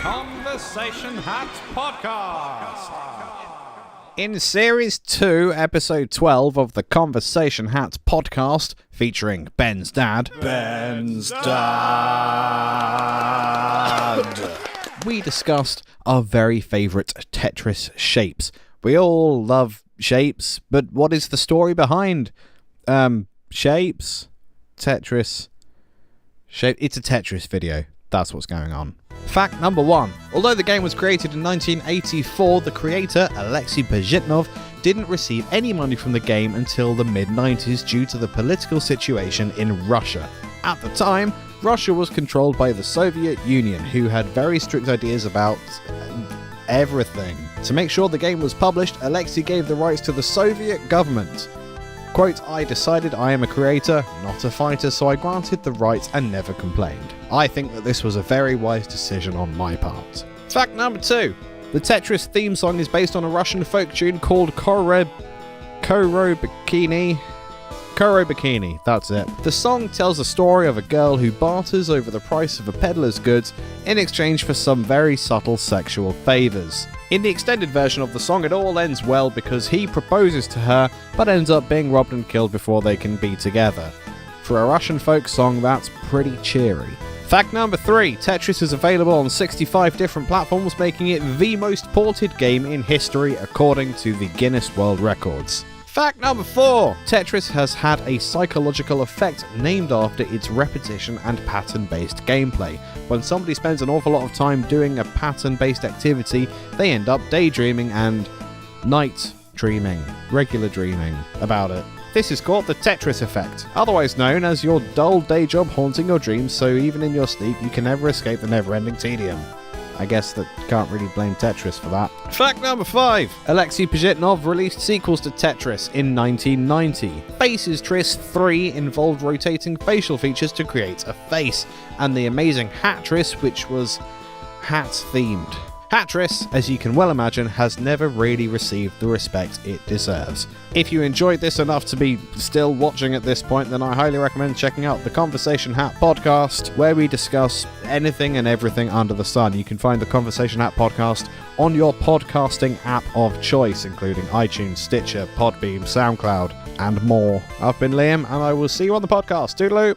Conversation Hat Podcast. In Series 2, Episode 12 of the Conversation Hat Podcast, featuring Ben's dad, we discussed our very favourite Tetris shapes. We all love shapes, but what is the story behind shapes? Tetris shape. It's a Tetris video. That's what's going on. Fact number 1. Although the game was created in 1984, the creator, Alexei Pajitnov, didn't receive any money from the game until the mid-90s due to the political situation in Russia. At the time, Russia was controlled by the Soviet Union, who had very strict ideas about everything. To make sure the game was published, Alexei gave the rights to the Soviet government. Quote, "I decided I am a creator, not a fighter, so I granted the rights and never complained. I think that this was a very wise decision on my part." Fact number 2. The Tetris theme song is based on a Russian folk tune called Korobikini, that's it. The song tells the story of a girl who barters over the price of a peddler's goods in exchange for some very subtle sexual favours. In the extended version of the song, it all ends well because he proposes to her, but ends up being robbed and killed before they can be together. For a Russian folk song, that's pretty cheery. Fact number 3. Tetris is available on 65 different platforms, making it the most ported game in history according to the Guinness World Records. Fact number 4. Tetris has had a psychological effect named after its repetition and pattern-based gameplay. When somebody spends an awful lot of time doing a pattern-based activity, they end up daydreaming and night dreaming, regular dreaming about it. This is called the Tetris Effect, otherwise known as your dull day job haunting your dreams, so even in your sleep you can never escape the never-ending tedium. I guess that can't really blame Tetris for that. Fact number 5. Alexei Pajitnov released sequels to Tetris in 1990. Faces Tris 3 involved rotating facial features to create a face, and the amazing Hatris, which was hat-themed. Hatris, as you can well imagine, has never really received the respect it deserves. If you enjoyed this enough to be still watching at this point, then I highly recommend checking out the Conversation Hat Podcast, where we discuss anything and everything under the sun. You can find the Conversation Hat Podcast on your podcasting app of choice, including iTunes, Stitcher, Podbean, SoundCloud, and more. I've been Liam, and I will see you on the podcast. Toodaloo!